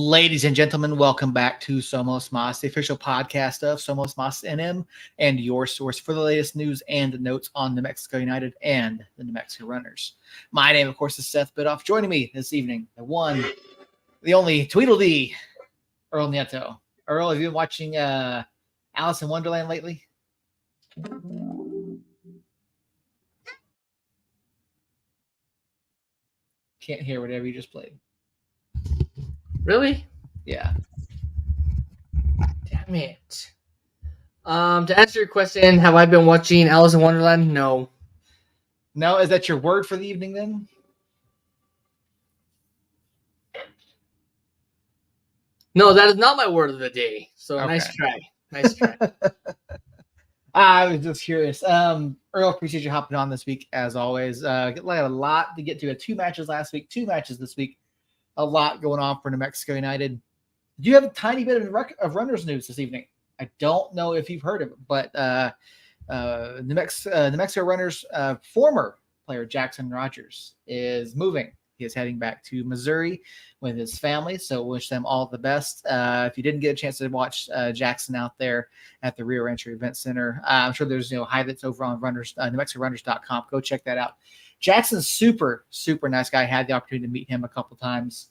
Ladies and gentlemen, welcome back to Somos Mas, the official podcast of Somos Mas NM and your source for the latest news and notes on New Mexico United and the New Mexico Runners. My name, of course, is Seth Bidoff. Joining me this evening, the one, the only Tweedledee, Earl Nieto. Earl, have you been watching Alice in Wonderland lately? Can't hear whatever you just played. Really? Yeah. Damn it. To answer your question, have I been watching Alice in Wonderland? No. No, is that your word for the evening then? No, that is not my word of the day. So Okay. Nice try. Nice try. I was just curious. Earl, appreciate you hopping on this week as always. A lot to get to. 2 matches last week, 2 matches this week. A lot going on for New Mexico United. Do you have a tiny bit of runners news this evening? I don't know if you've heard of it, but New Mexico Runners former player Jackson Rogers is moving. He is heading back to Missouri with his family, so wish them all the best. If you didn't get a chance to watch Jackson out there at the Rio Rancho Event Center, I'm sure there's highlights over on NewMexicoRunners.com. Go check that out. Jackson's super nice guy. I had the opportunity to meet him a couple times,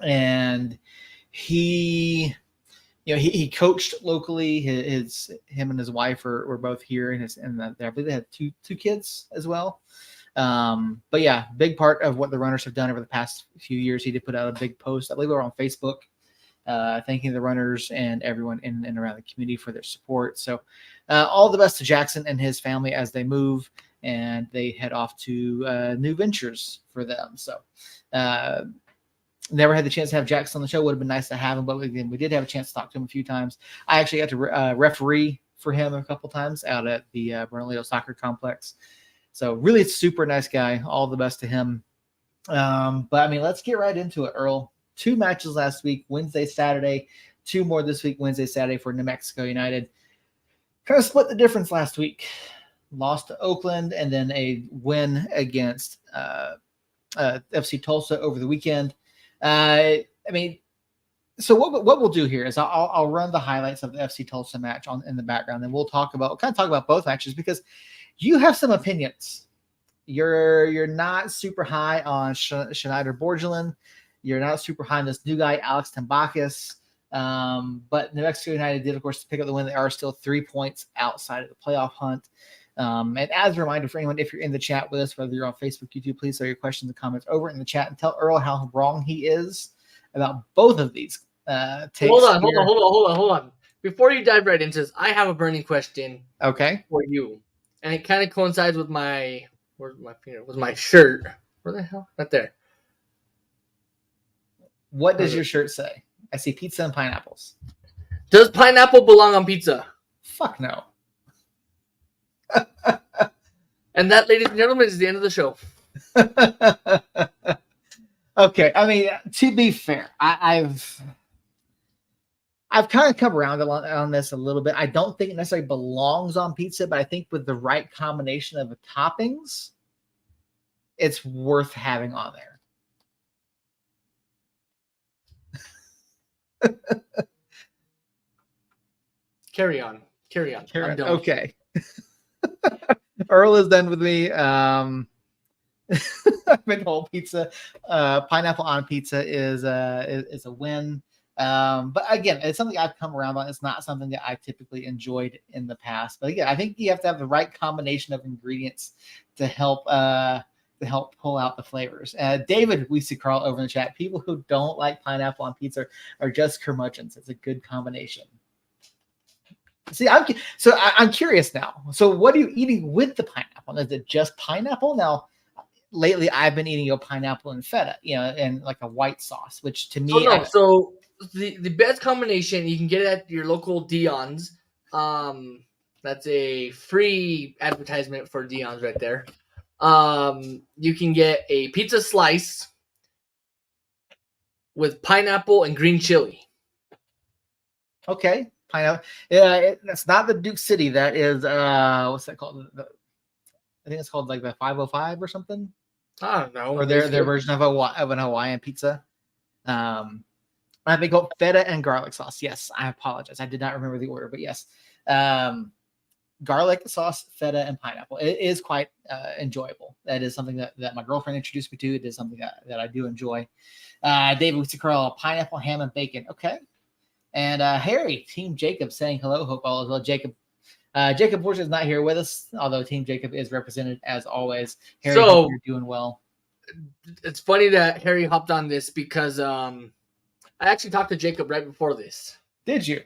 and he coached locally. Him and his wife were both here, and I believe they had two kids as well. But yeah, big part of what the Runners have done over the past few years. He did put out a big post, I believe we were on Facebook, thanking the Runners and everyone in and around the community for their support. So all the best to Jackson and his family as they move and they head off to new ventures for them. So never had the chance to have Jackson on the show. Would have been nice to have him, but again, we did have a chance to talk to him a few times. I actually got to referee for him a couple times out at the Bernalillo Soccer Complex. So really super nice guy. All the best to him. But I mean, let's get right into it, Earl. 2 matches last week, Wednesday, Saturday. 2 more this week, Wednesday, Saturday for New Mexico United. Kind of split the difference last week. Lost to Oakland and then a win against FC Tulsa over the weekend. I mean, so what we'll do here is I'll run the highlights of the FC Tulsa match in the background, and we'll talk about both matches because you have some opinions. You're not super high on Schneider Borgelin. You're not super high on this new guy, Alex Tambakis. But New Mexico United did, of course, pick up the win. They are still 3 points outside of the playoff hunt. And as a reminder for anyone, if you're in the chat with us, whether you're on Facebook, YouTube, please throw your questions and comments over in the chat and tell Earl how wrong he is about both of these takes. Hold on. Before you dive right into this, I have a burning question. Okay. For you. And it kind of coincides with where's my finger? With my shirt. Where the hell? Right there. What does your shirt say? I see pizza and pineapples. Does pineapple belong on pizza? Fuck no. And that, ladies and gentlemen, is the end of the show. Okay, I mean, to be fair, I've kind of come around on this a little bit. I don't think it necessarily belongs on pizza, but I think with the right combination of the toppings, it's worth having on there. Carry on. I'm done. Okay. Earl is done with me. I've been whole pizza. Pineapple on pizza is a win. But again, it's something I've come around on. It's not something that I typically enjoyed in the past. But again, I think you have to have the right combination of ingredients to help pull out the flavors. David, we see Carl over in the chat. People who don't like pineapple on pizza are just curmudgeons. It's a good combination. See, I'm curious now. So what are you eating with the pineapple? Is it just pineapple? Now, lately I've been eating pineapple and feta, and like a white sauce, which to me... So the best combination, you can get it at your local Dion's. That's a free advertisement for Dion's right there. You can get a pizza slice with pineapple and green chili. Okay. Pineapple. Yeah, that's not the Duke City. That is, what's that called? I think it's called like the 505 or something. I don't know. Or their version of an Hawaiian pizza. I think feta and garlic sauce. Yes, I apologize. I did not remember the order, but yes. Garlic sauce, feta, and pineapple. It is quite enjoyable. That is something that my girlfriend introduced me to. It is something that I do enjoy. David Wicks pineapple, ham, and bacon. Okay. And Harry, Team Jacob, saying hello. Hope all is well. Jacob Borges is not here with us, although Team Jacob is represented as always. Harry, hope you're doing well. It's funny that Harry hopped on this because I actually talked to Jacob right before this. Did you?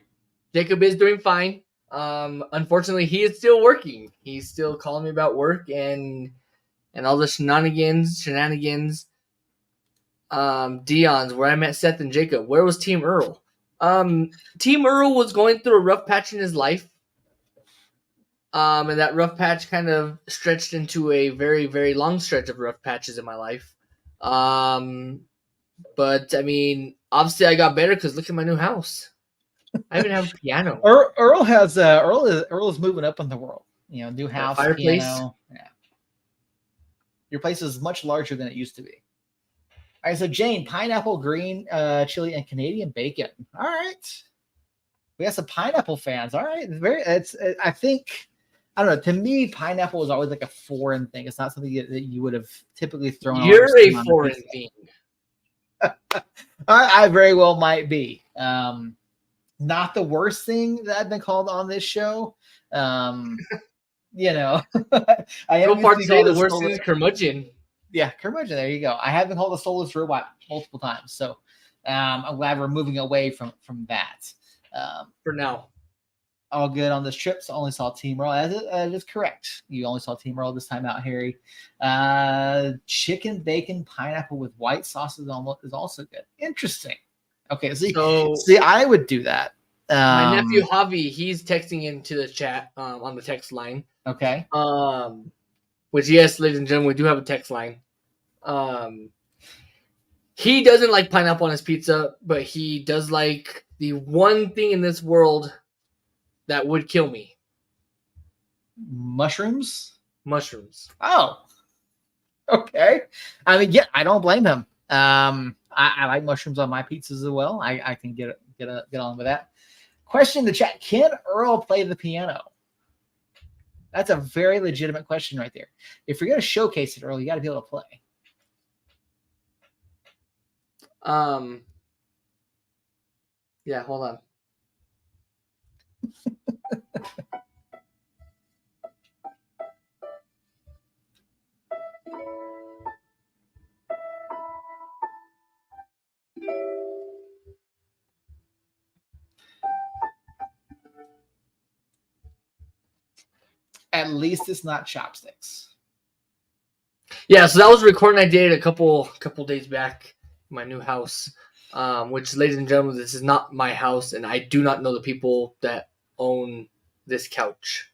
Jacob is doing fine. Unfortunately, he is still working. He's still calling me about work and all the shenanigans. Dion's where I met Seth and Jacob. Where was Team Earl? Team Earl was going through a rough patch in his life. And that rough patch kind of stretched into a very, very long stretch of rough patches in my life. But I mean, obviously I got better because look at my new house. I even have a piano. Earl is moving up in the world. You know, new house, fireplace. Piano. Yeah. Your place is much larger than it used to be. All right, so Jane, pineapple, green chili, and Canadian bacon. All right, we got some pineapple fans. All right, I think, I don't know. To me, pineapple is always like a foreign thing. It's not something that you would have typically thrown. You're a foreign thing. I very well might be. Not the worst thing that I've been called on this show. You know, I am so far today. The worst thing is curmudgeon. Yeah, curmudgeon. There you go. I have been called a soulless robot multiple times, so I'm glad we're moving away from that. For now, all good on this trip. So only saw Team Earl. That is correct. You only saw Team Earl this time out, Harry. Chicken, bacon, pineapple with white sauce is also good. Interesting. Okay, see, I would do that. My nephew Javi, he's texting into the chat on the text line. Okay. Which, yes, ladies and gentlemen, we do have a text line. He doesn't like pineapple on his pizza, but he does like the one thing in this world that would kill me. Mushrooms? Mushrooms. Oh. Okay. I mean, yeah, I don't blame him. I like mushrooms on my pizzas as well. I can get on with that. Question in the chat: can Earl play the piano? That's a very legitimate question right there. If you're going to showcase it, Earl, you got to be able to play. Yeah, hold on. At least it's not chopsticks. Yeah, so that was a recording I did a couple days back in my new house. Which, ladies and gentlemen, this is not my house, and I do not know the people that own this couch.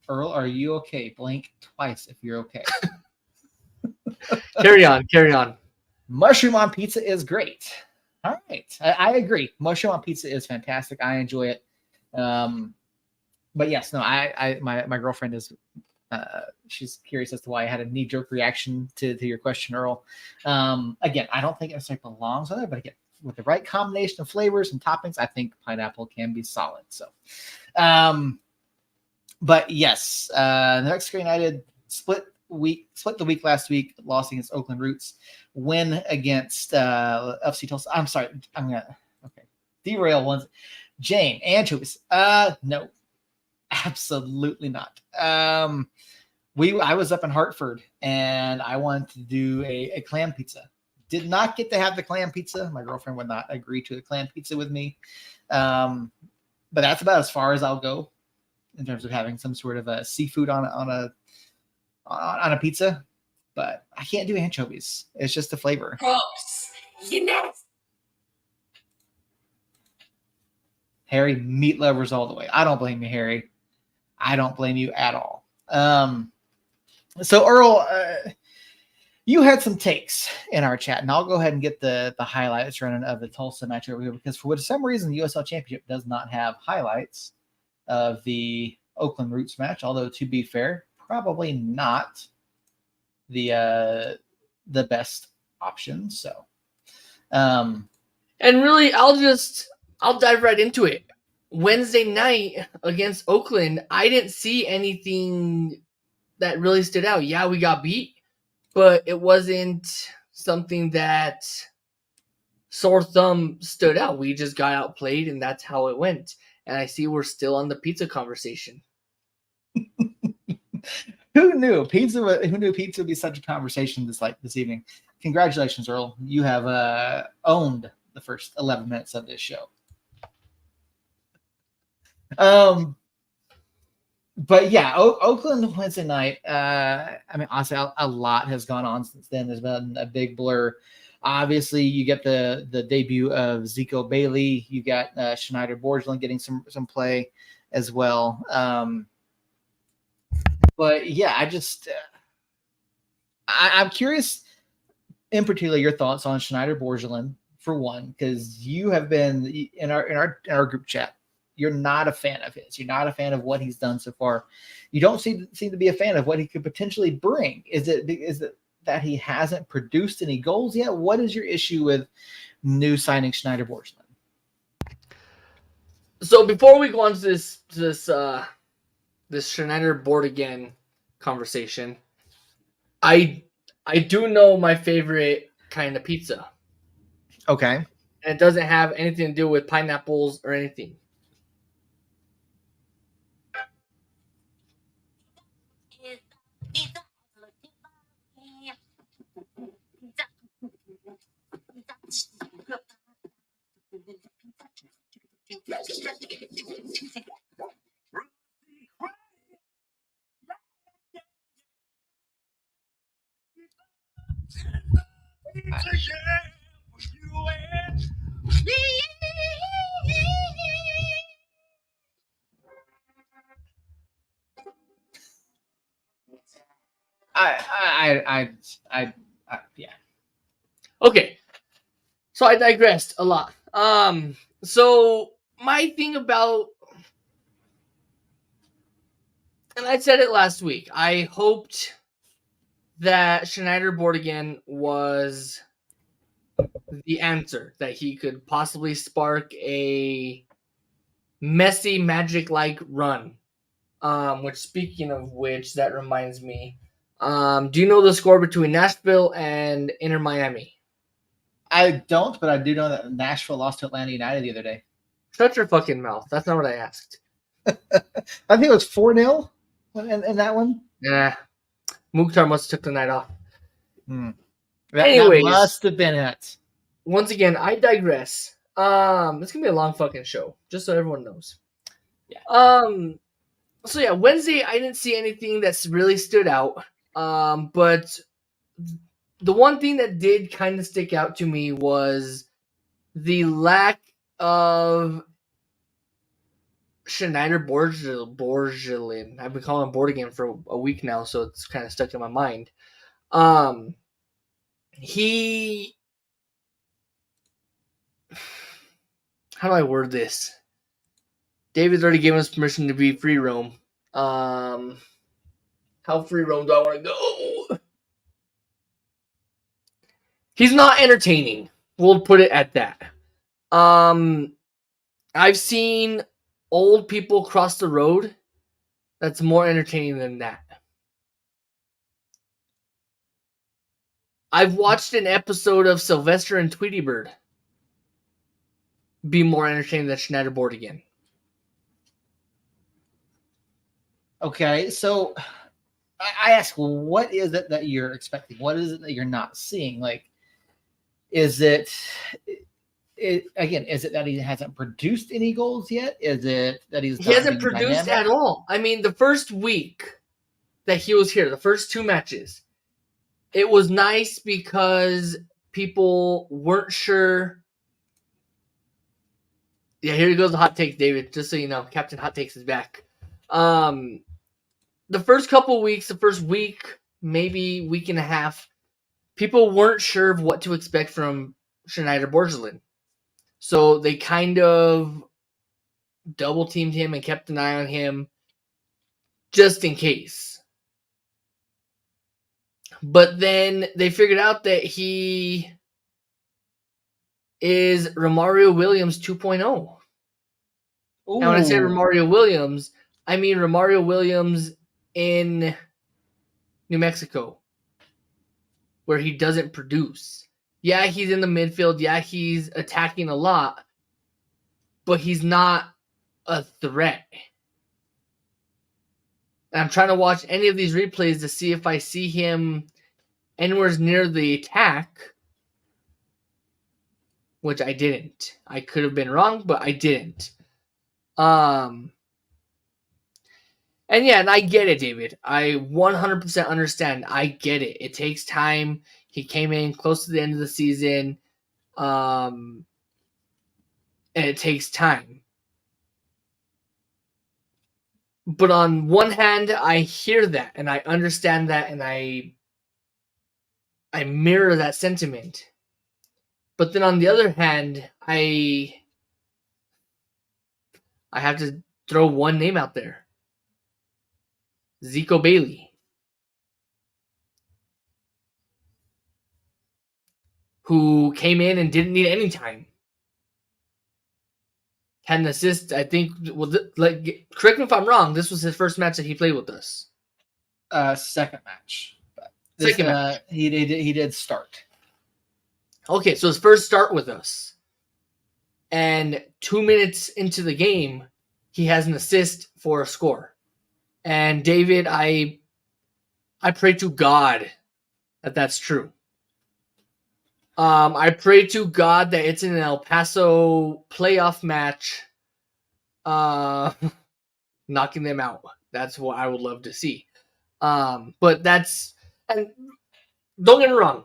Earl, are you okay? Blink twice if you're okay. Carry on. Mushroom on pizza is great. All right. I agree. Mushroom on pizza is fantastic. I enjoy it. But yes, no, my girlfriend is, she's curious as to why I had a knee-jerk reaction to your question, Earl. Again, I don't think it necessarily belongs on there, but again, with the right combination of flavors and toppings, I think pineapple can be solid. So, but yes, New Mexico United split the week last week, lost against Oakland Roots, win against FC Tulsa. I'm sorry, derail ones. Jane, anchovies. No, absolutely not. I was up in Hartford and I wanted to do a clam pizza. Did not get to have the clam pizza. My girlfriend would not agree to a clam pizza with me. But that's about as far as I'll go in terms of having some sort of a seafood on a pizza. But I can't do anchovies. It's just the flavor. Gross. Yes. Harry, meat lovers all the way. I don't blame you, Harry. I don't blame you at all. So Earl, you had some takes in our chat, and I'll go ahead and get the highlights running of the Tulsa match over here, because for some reason the USL Championship does not have highlights of the Oakland Roots match, although to be fair, probably not the best option. So Um, And really, I'll dive right into it. Wednesday night against Oakland, I didn't see anything that really stood out. Yeah, we got beat, but it wasn't something that sore thumb stood out. We just got outplayed, and that's how it went. And I see we're still on the pizza conversation. who knew pizza? Who knew pizza would be such a conversation this evening? Congratulations, Earl. You have owned the first 11 minutes of this show. But yeah, Oakland Wednesday night. I mean, honestly, a lot has gone on since then. There's been a big blur. Obviously, you get the debut of Zico Bailey. You got Schneider Borgelin getting some play as well. But yeah, I'm curious, in particular, your thoughts on Schneider Borgelin for one, because you have been in our group chat. You're not a fan of his. You're not a fan of what he's done so far. You don't seem to be a fan of what he could potentially bring. Is it that he hasn't produced any goals yet? What is your issue with new signing Schneider Borgelin? So before we go on to this Schneider board again conversation, I do know my favorite kind of pizza. Okay. And it doesn't have anything to do with pineapples or anything. Yeah. Okay, so I digressed a lot. So my thing about, and I said it last week, I hoped that Schneider Borgelin was the answer, that he could possibly spark a Messi magic-like run. Which, speaking of which, that reminds me. Do you know the score between Nashville and Inter Miami? I don't, but I do know that Nashville lost to Atlanta United the other day. Shut your fucking mouth. That's not what I asked. I think it was 4-0 in that one. Yeah. Mukhtar must have took the night off. That Anyways, must have been it. Once again, I digress. It's gonna be a long fucking show, just so everyone knows. Yeah. So yeah, Wednesday I didn't see anything that's really stood out. But the one thing that did kind of stick out to me was the lack of Schneider Borgelin. I've been calling him Borgelin for a week now, so it's kind of stuck in my mind. He, how do I word this? David's already given us permission to be free roam. How free roam do I want to go? He's not entertaining. We'll put it at that. I've seen old people cross the road that's more entertaining than that. I've watched an episode of Sylvester and Tweety Bird be more entertaining than Schneider Borgelin. Okay, so I ask, what is it that you're expecting? What is it that you're not seeing? Like, is it that he hasn't produced any goals yet? Is it that he hasn't produced at all? I mean, the first week that he was here, the first 2 matches, it was nice because people weren't sure. Yeah, here goes the hot take, David. Just so you know, Captain Hot Takes is back. The first couple weeks, the first week, maybe week and a half, people weren't sure of what to expect from Schneider Borgelin. So they kind of double teamed him and kept an eye on him just in case. But then they figured out that he is Romario Williams 2.0. And when I say Romario Williams, I mean Romario Williams in New Mexico, where he doesn't produce. Yeah, he's in the midfield. Yeah, he's attacking a lot, but he's not a threat. And I'm trying to watch any of these replays to see if I see him anywhere near the attack, which I didn't. I could have been wrong, but I didn't. And yeah, and I get it, David. I 100% understand. I get it. It takes time. He came in close to the end of the season, and it takes time. But on one hand, I hear that, and I understand that, and I mirror that sentiment. But then on the other hand, I have to throw one name out there. Zico Bailey, who came in and didn't need any time. Had an assist, I think. Well, correct me if I'm wrong. This was his first match that he played with us. Second match. Second match. He did start. Okay, so his first start with us, and 2 minutes into the game, he has an assist for a score. And David, I pray to God that that's true. I pray to God that it's an El Paso playoff match, knocking them out. That's what I would love to see. But that's, and don't get me wrong,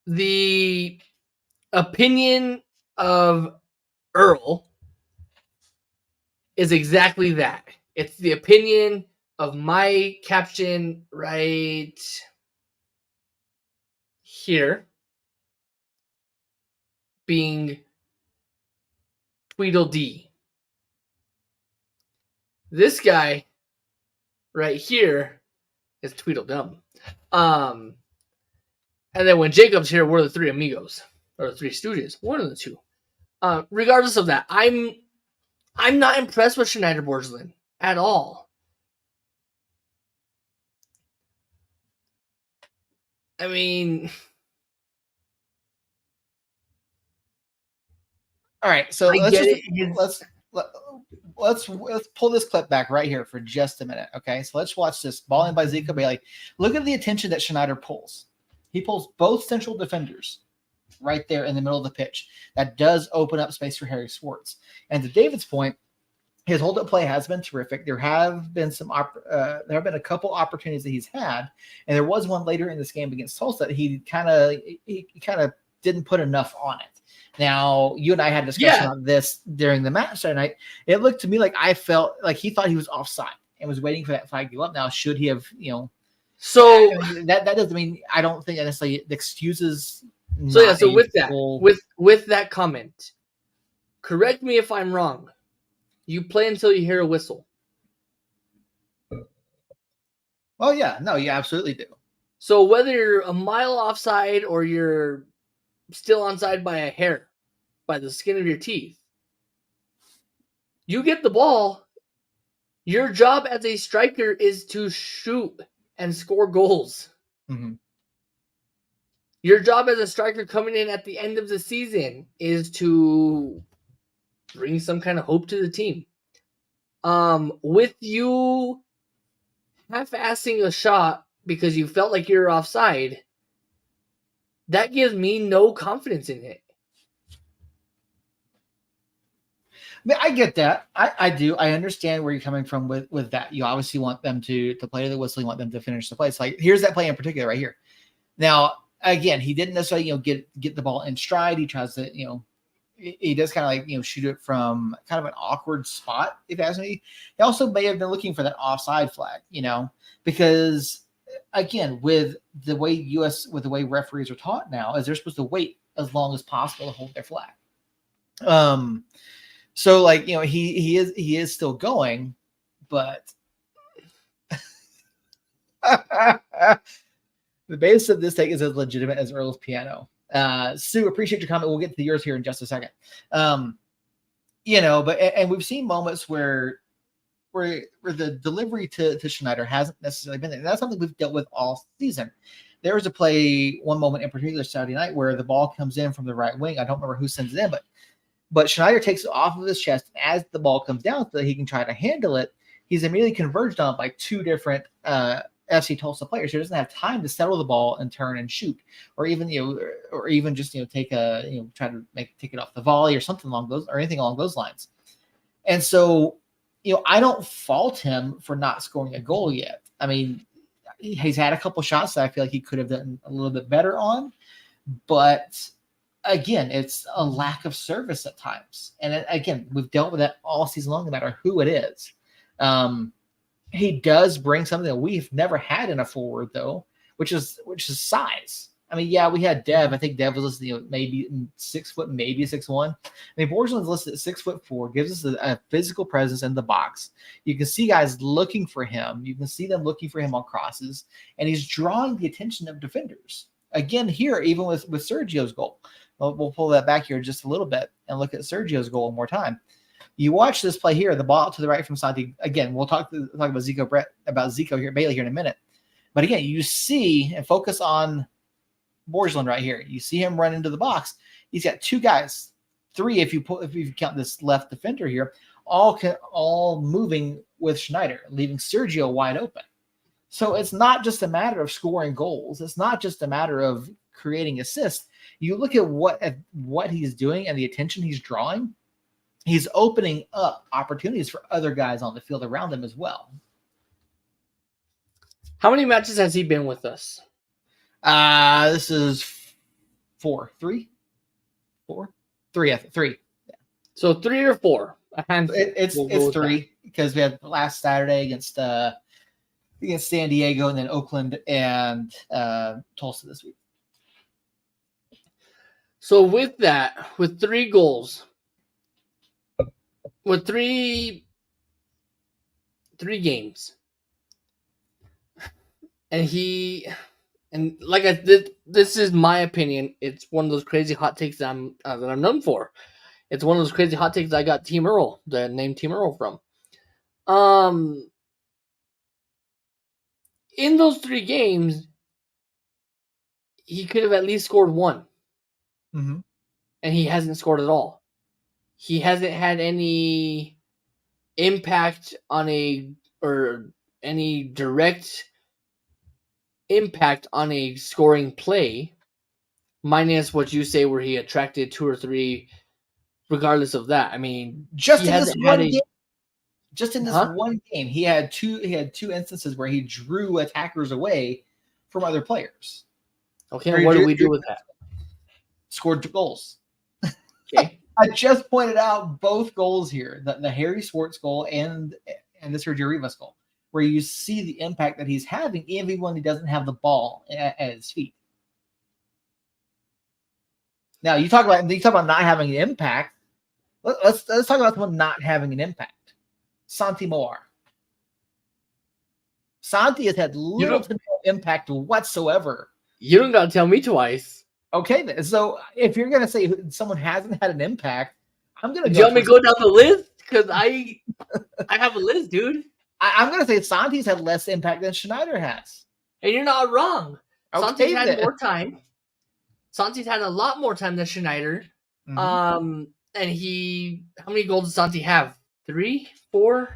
the opinion of Earl is exactly that. It's the opinion of my caption right here being Tweedledee. This guy right here is Tweedledum. And then when Jacob's here, we're the three amigos or the three stooges. One of the two. Regardless of that, I'm not impressed with Schneider Borgelin at all. I mean, all right. So let's pull this clip back right here for just a minute. Okay, so let's watch this. Balling by Zico Bailey. Look at the attention that Schneider pulls. He pulls both central defenders right there in the middle of the pitch. That does open up space for Harry Swartz. And to David's point, his hold-up play has been terrific. There have been a couple opportunities that he's had, and there was one later in this game against Tulsa that he kind of didn't put enough on it. Now, you and I had a discussion on this during the match Saturday night. It looked to me like I felt like he thought he was offside and was waiting for that flag to go up. Now, should he have, So that doesn't mean, I don't think that necessarily excuses. So with that comment, correct me if I'm wrong. You play until you hear a whistle. Well, yeah, no, you absolutely do. So whether you're a mile offside or you're still onside by a hair, by the skin of your teeth, you get the ball. Your job as a striker is to shoot and score goals. Mm-hmm. Your job as a striker coming in at the end of the season is to bring some kind of hope to the team. With you half-assing a shot because you felt like you're offside, that gives me no confidence in it. I mean, I get that. I do. I understand where you're coming from with that. You obviously want them to play to the whistle. You want them to finish the play. It's like, here's that play in particular right here. Now, again, he didn't necessarily, get the ball in stride. He tries to, he does kind of like, shoot it from kind of an awkward spot, if you ask me. He also may have been looking for that offside flag, because again, with the way referees are taught now, is they're supposed to wait as long as possible to hold their flag. So like, he is still going, but the basis of this take is as legitimate as Earl's piano. Sue, appreciate your comment. We'll get to yours here in just a second. But we've seen moments where the delivery to Schneider hasn't necessarily been there. That's something we've dealt with all season. There was a play, one moment in particular Saturday night, where the ball comes in from the right wing. I don't remember who sends it in, but Schneider takes it off of his chest. As the ball comes down so that he can try to handle it, he's immediately converged on by two different FC Tulsa players who doesn't have time to settle the ball and turn and shoot, or even just take try to take it off the volley or something along those, or anything along those lines. And so, I don't fault him for not scoring a goal yet. I mean, he's had a couple shots that I feel like he could have done a little bit better on, but again, it's a lack of service at times. And again, we've dealt with that all season long, no matter who it is. He does bring something that we've never had in a forward, though, which is size. I mean, yeah, we had Dev. I think Dev was listed, maybe 6 foot, maybe 6'1". I mean, Borgelin's listed at 6'4", gives us a physical presence in the box. You can see guys looking for him. You can see them looking for him on crosses, and he's drawing the attention of defenders. Again, here, even with Sergio's goal. We'll pull that back here just a little bit and look at Sergio's goal one more time. You watch this play here, the ball to the right from Santi. Again, we'll talk about Zico here, Bailey here in a minute. But again, you see and focus on Borgelin right here. You see him run into the box. He's got two guys, three if you count this left defender here, all moving with Schneider, leaving Sergio wide open. So it's not just a matter of scoring goals. It's not just a matter of creating assists. You look at what he's doing and the attention he's drawing. He's opening up opportunities for other guys on the field around him as well. How many matches has he been with us? This is 3. Yeah. So 3 or 4. It's 3 because we had last Saturday against San Diego, and then Oakland and Tulsa this week. So with 3 goals, with three games, and this is my opinion. It's one of those crazy hot takes that I'm known for. It's one of those crazy hot takes I got Team Earl, the name Team Earl from. In those 3 games, he could have at least scored 1. Mm-hmm. And he hasn't scored at all. He hasn't had any impact or any direct impact on a scoring play, minus what you say where he attracted 2 or 3. Regardless of that, I mean, just in this one game, he had two instances where he drew attackers away from other players. Okay, what do we do with that? Scored 2 goals. Okay. I just pointed out both goals here, the Harry Swartz goal and the Sergio Rivas goal, where you see the impact that he's having even when he doesn't have the ball at his feet. Now you talk about not having an impact. Let's talk about someone not having an impact. Santi Moar. Santi has had little to no impact whatsoever. You don't gotta tell me twice. Okay, then. So if you're gonna say someone hasn't had an impact, I'm gonna. Do you want me to go down the list? Because I have a list, dude. I'm gonna say Santi's had less impact than Schneider has. And you're not wrong. Okay, Santi's had more time. Santi's had a lot more time than Schneider. Mm-hmm. And how many goals does Santi have? 3, 4?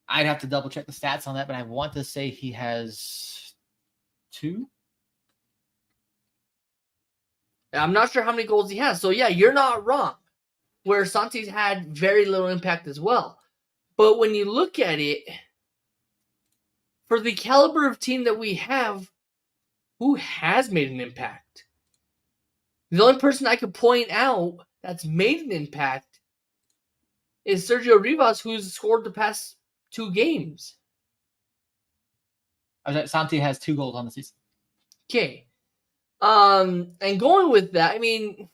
I'd have to double check the stats on that, but I want to say he has 2. I'm not sure how many goals he has. So yeah, you're not wrong. Where Santi's had very little impact as well. But when you look at it, for the caliber of team that we have, who has made an impact? The only person I could point out that's made an impact is Sergio Rivas, who's scored the past 2 games. Santi has 2 goals on the season. Okay. And going with that, I mean,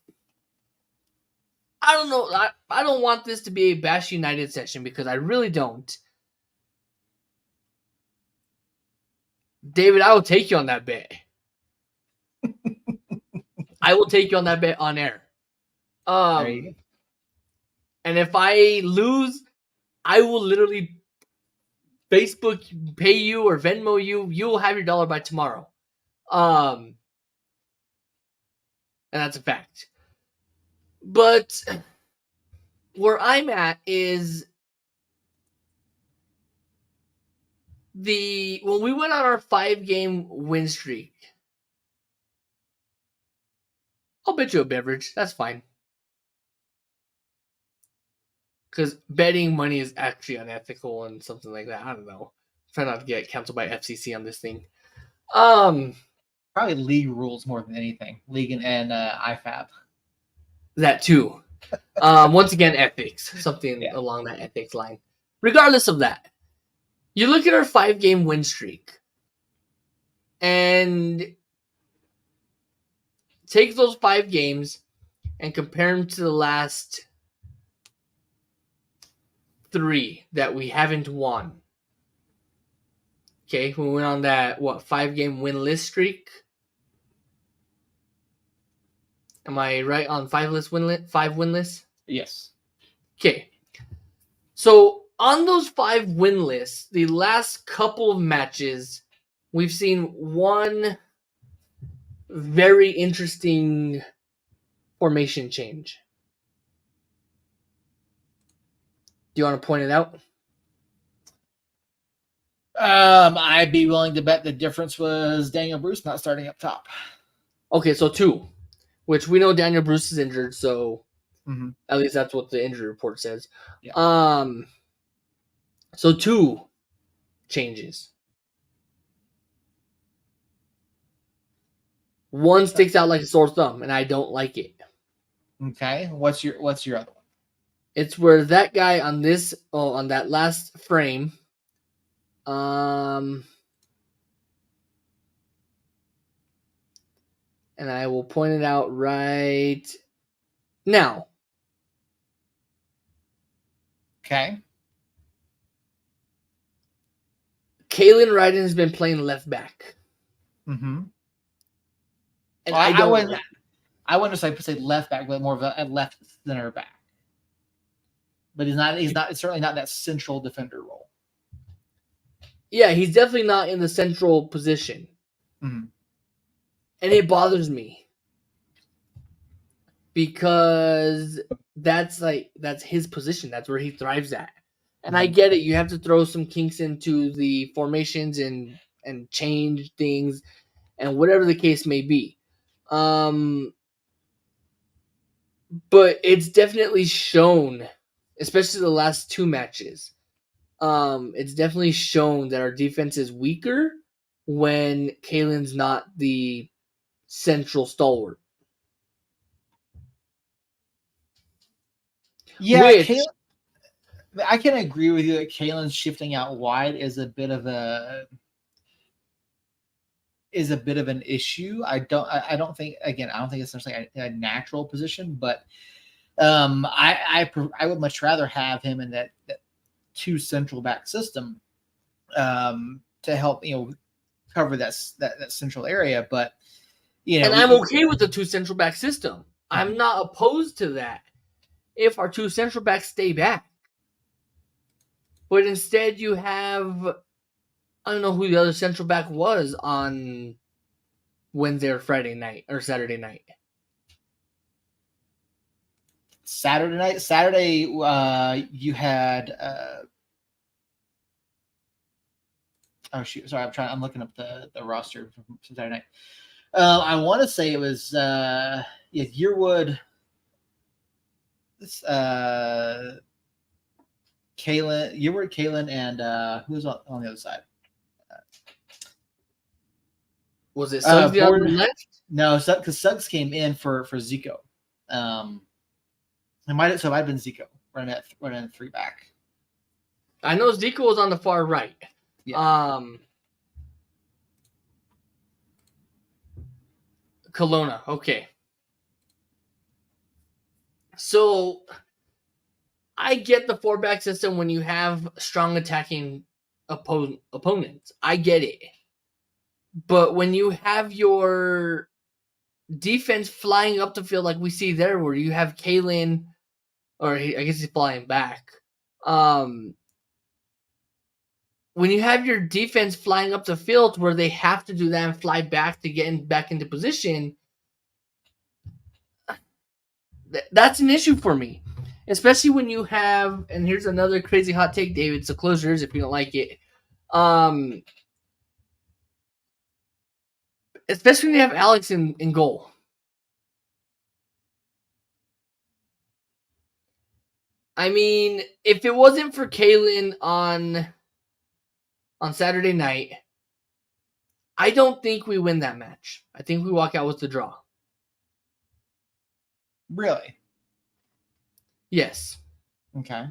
I don't know. I don't want this to be a Bash United session because I really don't. David, I will take you on that bet. I will take you on that bet on air. There you go. And if I lose, I will literally Facebook pay you or Venmo you. You will have your dollar by tomorrow. And that's a fact. But where I'm at is when we went on our 5-game win streak. I'll bet you a beverage. That's fine. Because betting money is actually unethical and something like that. I don't know. Try not to get canceled by FCC on this thing. Probably league rules more than anything. League and IFAB. That too. Once again, ethics. Something along that ethics line. Regardless of that, you look at our 5-game win streak and take those 5 games and compare them to the last 3 that we haven't won. Okay, we went on that 5-game winless streak. Am I right on 5 winless? Yes. Okay. So on those 5 win lists, the last couple of matches, we've seen one very interesting formation change. Do you want to point it out? I'd be willing to bet the difference was Daniel Bruce not starting up top. Okay, so 2, which we know Daniel Bruce is injured, so at least that's what the injury report says. Yeah. So 2 changes. One sticks out like a sore thumb, and I don't like it. Okay. What's your other one? It's where that guy on that last frame, and I will point it out right now. Okay. Kalen Ryden has been playing left back. Mm-hmm. And well, I wouldn't say left back, but more of a left center back. But he's certainly not that central defender role. Yeah, he's definitely not in the central position. Mm-hmm. And it bothers me. Because that's his position. That's where he thrives at. And I get it. You have to throw some kinks into the formations and change things and whatever the case may be. But it's definitely shown, especially the last 2 matches. It's definitely shown that our defense is weaker when Kalen's not the central stalwart. Yeah, I can agree with you that Kalen's shifting out wide is a bit of an issue. I don't think it's necessarily a natural position, but I would much rather have him in that 2 central back system to help cover that central area. But and I'm okay with the 2 central back system. I'm not opposed to that if our 2 central backs stay back. But instead you have, I don't know who the other central back was on Wednesday or Friday night or Saturday night. Saturday, you had. Oh shoot! Sorry, I'm looking up the roster from Saturday night. I want to say it was Yearwood. Kalen, and who was on the other side? Was it Suggs on the left? No, because Suggs came in for Zico. It might have been Zico running at 3 back. I know Zico was on the far right. Yeah. Kelowna, okay. So I get the 4-back system when you have strong attacking opponents. I get it. But when you have your defense flying up the field like we see there, where you have Kalen, I guess he's flying back. When you have your defense flying up the field where they have to do that and fly back to get back into position, that's an issue for me. Especially when you have, and here's another crazy hot take, David, so close yours if you don't like it. Especially when you have Alex in goal. I mean, if it wasn't for Kalen on Saturday night, I don't think we win that match. I think we walk out with the draw. Really? Yes. Okay.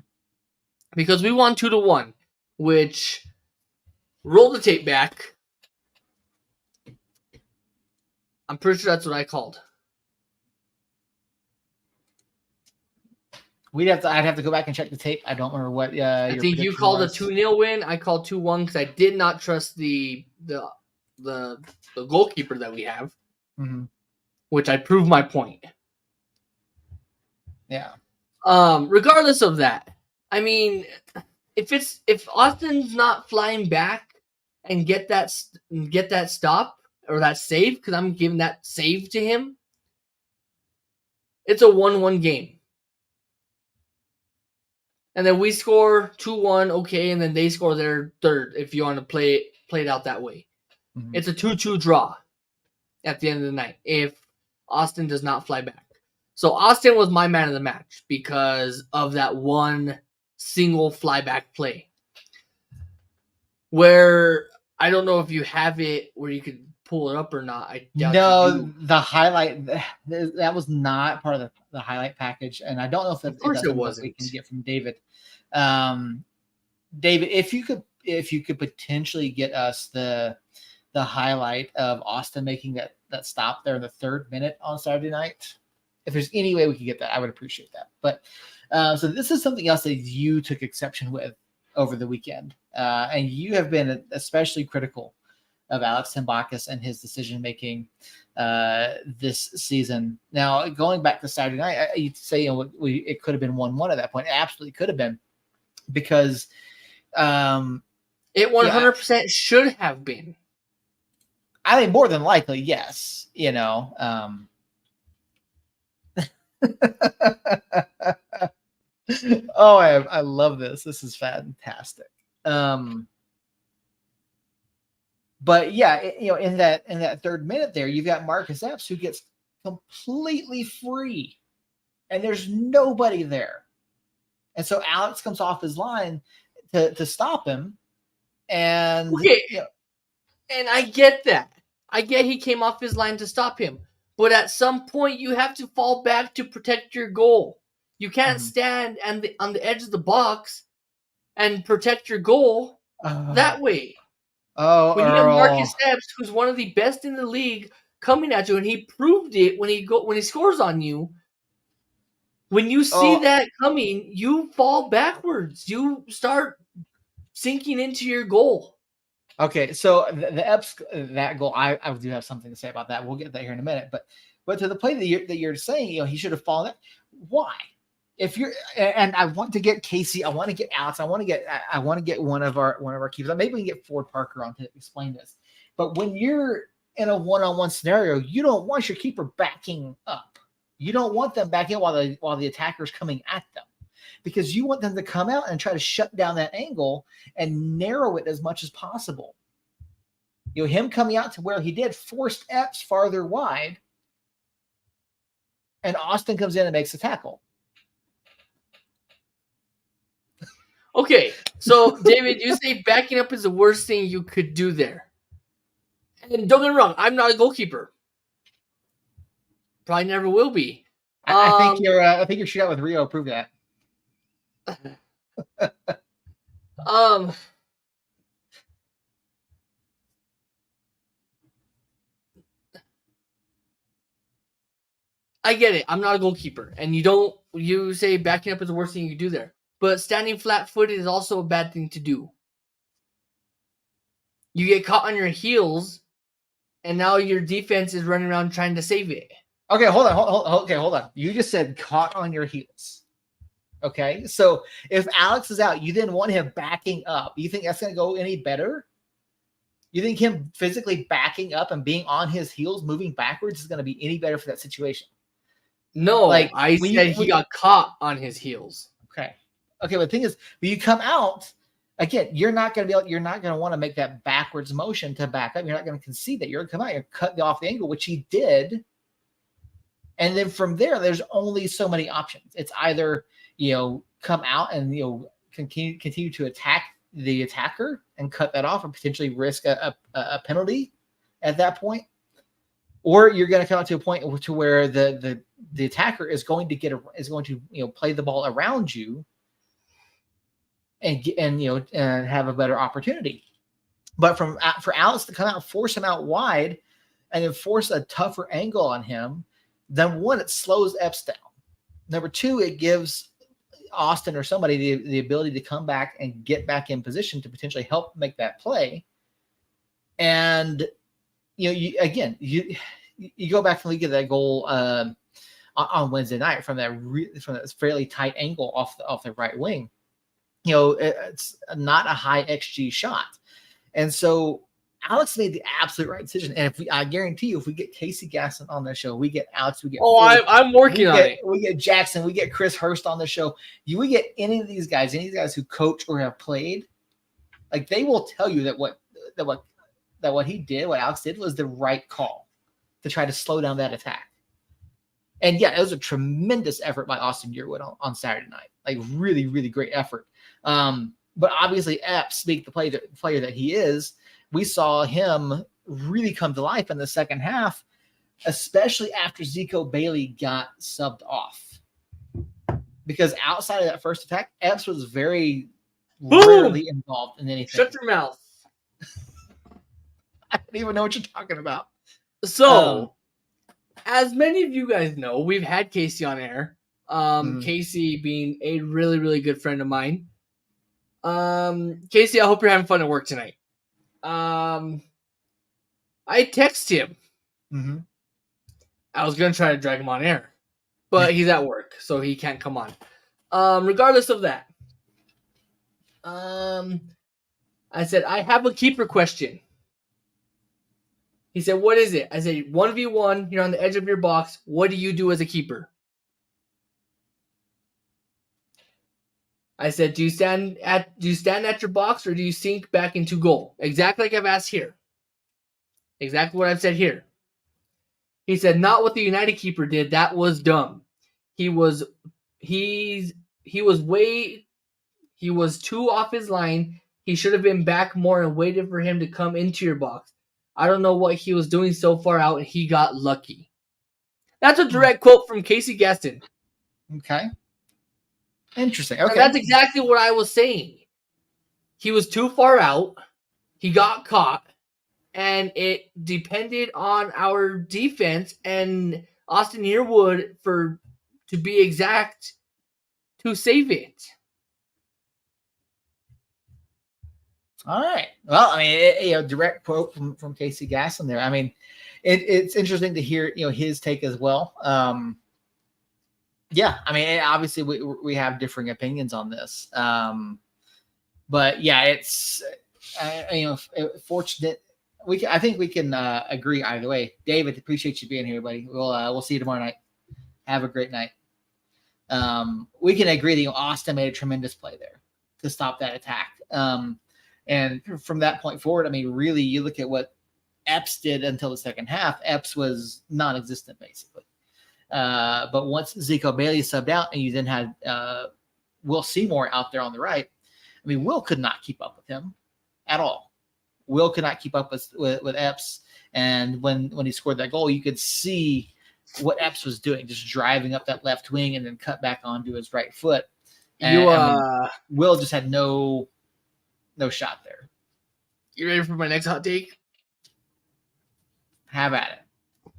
Because we won 2-1, which, roll the tape back. I'm pretty sure that's what I called. I'd have to go back and check the tape. I don't remember what. I think you called a 2-0 win. I called 2-1 because I did not trust the goalkeeper that we have, which I proved my point. Yeah. Regardless of that, I mean, if Austin's not flying back and get that stop or that save, because I'm giving that save to him, it's a 1-1 game. And then we score 2-1, okay, and then they score their third if you want to play it out that way. It's a 2-2 draw at the end of the night if Austin does not fly back. So Austin was my man of the match because of that one single flyback play. Where I don't know if you have it where you could pull it up or not. I doubt you do. The highlight that was not part of the highlight package, and I don't know if Of course it wasn't. We can get from David. David, if you could potentially get us the highlight of Austin making that stop there in the 3rd minute on Saturday night, if there's any way we could get that, I would appreciate that. But so this is something else that you took exception with over the weekend, and you have been especially critical of Alex Tambakis and his decision making this season. Now, going back to Saturday night, you'd say it could have been 1-1 at that point. It absolutely could have been, because it 100% should have been. I think more than likely, yes. You know. Oh, I love this. This is fantastic. But yeah, in that 3rd minute there, you've got Marcus Epps who gets completely free, and there's nobody there, and so Alex comes off his line to stop him, and and I get that. I get he came off his line to stop him, but at some point you have to fall back to protect your goal. You can't stand on the edge of the box and protect your goal that way. Oh, when you have Marcus Epps, who's one of the best in the league, coming at you, and he proved it when he scores on you. When you see that coming, you fall backwards. You start sinking into your goal. Okay, so the Epps that goal, I do have something to say about that. We'll get that here in a minute, but to the play that you're saying, he should have fallen. Why? If you're, and I want to get Casey, I want to get Alex, I want to get one of our keepers. Maybe we can get Ford Parker on to explain this. But when you're in a one-on-one scenario, you don't want your keeper backing up. You don't want them backing while the attacker's coming at them, because you want them to come out and try to shut down that angle and narrow it as much as possible. Him coming out to where he did forced Epps farther wide, and Austin comes in and makes the tackle. Okay, so David, you say backing up is the worst thing you could do there. And don't get me wrong, I'm not a goalkeeper. Probably never will be. I think your shootout with Rio proved that. I get it. I'm not a goalkeeper, and you say backing up is the worst thing you can do there. But standing flat-footed is also a bad thing to do. You get caught on your heels, and now your defense is running around trying to save it. Okay, hold on. Hold on. You just said caught on your heels. Okay, so if Alex is out, you then want him backing up. You think that's going to go any better? You think him physically backing up and being on his heels, moving backwards, is going to be any better for that situation? No, Like, I said he got caught on his heels. Okay, but the thing is, when you come out again, you're not going to want to make that backwards motion to back up. You're not going to concede that. You're going to come out, you're cut off the angle, which he did. And then from there, there's only so many options. It's either, come out and, continue to attack the attacker and cut that off and potentially risk a penalty at that point. Or you're going to come out to a point to where the attacker is going to play the ball around you and have a better opportunity. But for Alex to come out, force him out wide, and then force a tougher angle on him, then one, it slows Epps down. Number two, it gives Austin or somebody the ability to come back and get back in position to potentially help make that play. And you go back and look at that goal on Wednesday night from that fairly tight angle off the right wing. It's not a high XG shot, and so Alex made the absolute right decision. And I guarantee you, if we get Casey Gaston on the show, we get Alex, we get I'm working on it. We get Jackson, we get Chris Hurst on the show. We get any of these guys who coach or have played, like they will tell you that what he did, what Alex did, was the right call to try to slow down that attack. And yeah, it was a tremendous effort by Austin Yearwood on Saturday night. Like really, really great effort. But obviously, Epps, being the player that he is, we saw him really come to life in the second half, especially after Zico Bailey got subbed off. Because outside of that first attack, Epps was very rarely involved in anything. Shut your mouth. I don't even know what you're talking about. So, as many of you guys know, we've had Casey on air. Casey being a really, really good friend of mine. Casey, I hope you're having fun at work tonight. I text him. Mm-hmm. I was going to try to drag him on air, but he's at work, so he can't come on. Regardless of that, I said, I have a keeper question. He said, what is it? I said, 1v1, you're on the edge of your box. What do you do as a keeper? I said, do you stand at your box or do you sink back into goal? Exactly like I've asked here. Exactly what I've said here. He said, not what the United keeper did. That was dumb. He was too off his line. He should have been back more and waited for him to come into your box. I don't know what he was doing so far out, and he got lucky. That's a direct quote from Casey Gaston. Okay. Interesting. Okay. And that's exactly what I was saying. He was too far out. He got caught. And it depended on our defense and Austin Yearwood to be exact, to save it. All right. Well, I mean, direct quote from Casey Gaston there. I mean, it's interesting to hear, his take as well. Yeah, I mean, obviously we have differing opinions on this. But yeah, it's fortunate. I think we can agree either way. David, appreciate you being here, buddy. We'll see you tomorrow night. Have a great night. We can agree that Austin made a tremendous play there to stop that attack. And from that point forward, I mean, really, you look at what Epps did until the second half. Epps was non-existent basically. But once Zico Bailey subbed out, and you then had Will Seymour out there on the right, I mean, Will could not keep up with him at all. Will could not keep up with Epps, and when he scored that goal, you could see what Epps was doing, just driving up that left wing and then cut back onto his right foot. And Will just had no shot there. You ready for my next hot take? Have at it.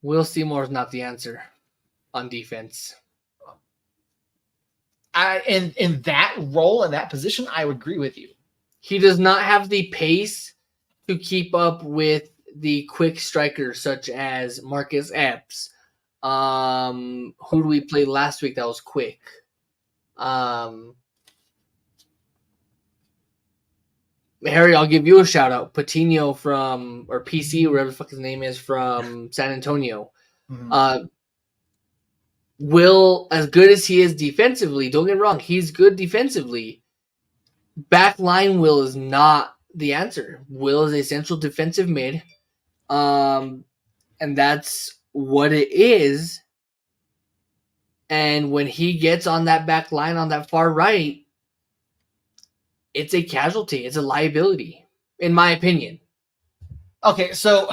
Will Seymour is not the answer on defense. In that role, in that position, I would agree with you. He does not have the pace to keep up with the quick strikers such as Marcus Epps. Who do we play last week that was quick? Harry, I'll give you a shout out. Patino or PC, whatever the fuck his name is, from San Antonio. Mhm. Will, as good as he is defensively, don't get me wrong, he's good defensively. Back line Will is not the answer. Will is a central defensive mid. And that's what it is. And when he gets on that back line on that far right, it's a casualty. It's a liability, in my opinion. Okay, so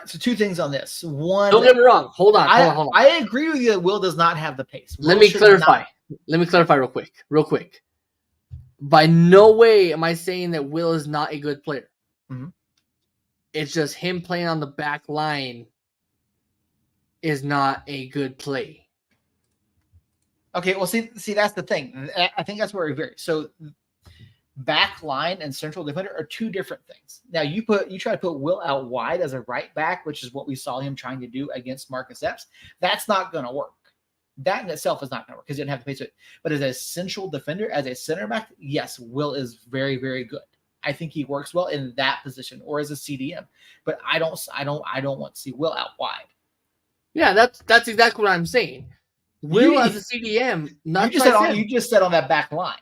two things on this. One, don't get me wrong. Hold on. I agree with you that Will does not have the pace. Let me clarify. Let me clarify real quick. By no way am I saying that Will is not a good player. Mm-hmm. It's just him playing on the back line is not a good play. Okay, well, see, that's the thing. I think that's where we vary. So, back line and central defender are two different things. Now, you try to put Will out wide as a right back, which is what we saw him trying to do against Marcus Epps. That's not going to work. That in itself is not going to work because he didn't have the pace to it. But as a central defender, as a center back, yes, Will is very, very good. I think he works well in that position or as a CDM. But I don't want to see Will out wide. Yeah, that's exactly what I'm saying. Will as a CDM, not you just said on that back line.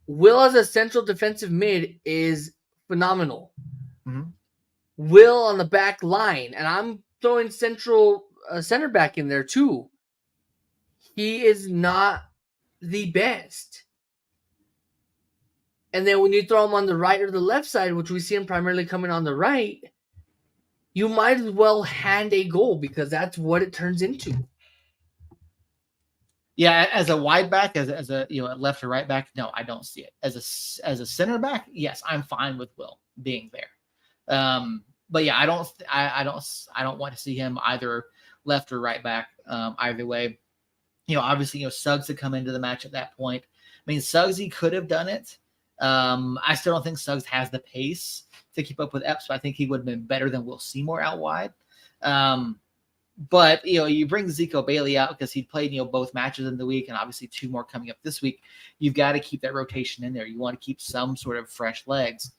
Will as a central defensive mid is phenomenal. Mm-hmm. Will on the back line, and I'm throwing central center back in there too. He is not the best. And then when you throw him on the right or the left side, which we see him primarily coming on the right, you might as well hand a goal because that's what it turns into. Yeah, as a wide back, as a a left or right back, no, I don't see it. As a center back, yes, I'm fine with Will being there. But yeah, I don't want to see him either left or right back. Either way, obviously, Suggs had come into the match at that point. I mean, Suggsy could have done it. I still don't think Suggs has the pace to keep up with Epps, but I think he would have been better than Will Seymour out wide. But you bring Zico Bailey out because he played both matches in the week, and obviously 2 more coming up this week. You've got to keep that rotation in there. You want to keep some sort of fresh legs.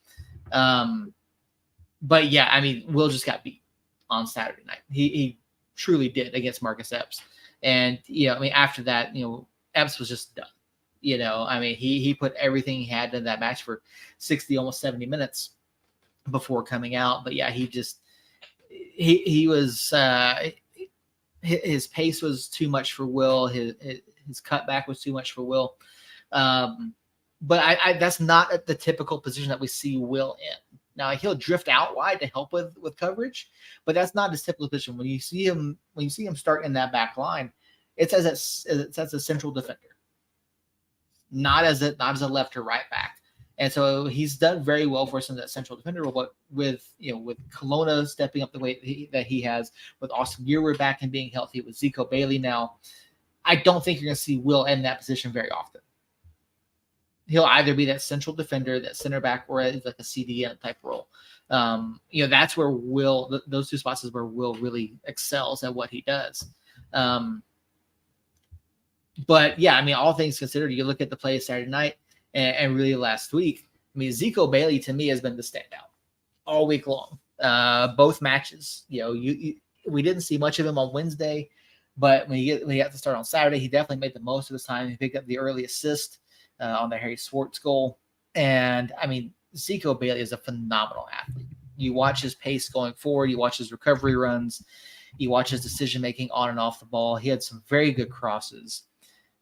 But yeah, I mean, Will just got beat on Saturday night. He truly did against Marcus Epps, and I mean, after that, Epps was just done. I mean, he put everything he had in that match for 60, almost 70 minutes before coming out. But yeah, he was. His pace was too much for Will. His cutback was too much for Will. But I that's not the typical position that we see Will in. Now he'll drift out wide to help with coverage, but that's not his typical position. When you see him start in that back line, it's as a central defender, not as a left or right back. And so he's done very well for us in that central defender role. But with Kelowna stepping up the way that he has, with Austin Yearwood back and being healthy, with Zico Bailey now, I don't think you're going to see Will in that position very often. He'll either be that central defender, that center back, or like a CDM type role. That's where Will. Those 2 spots is where Will really excels at what he does. But yeah, I mean, all things considered, you look at the play Saturday night. And really last week, I mean, Zico Bailey to me has been the standout all week long. Both matches, we didn't see much of him on Wednesday, but when he got to start on Saturday, he definitely made the most of his time. He picked up the early assist on the Harry Swartz goal. And I mean, Zico Bailey is a phenomenal athlete. You watch his pace going forward, you watch his recovery runs, you watch his decision-making on and off the ball. He had some very good crosses.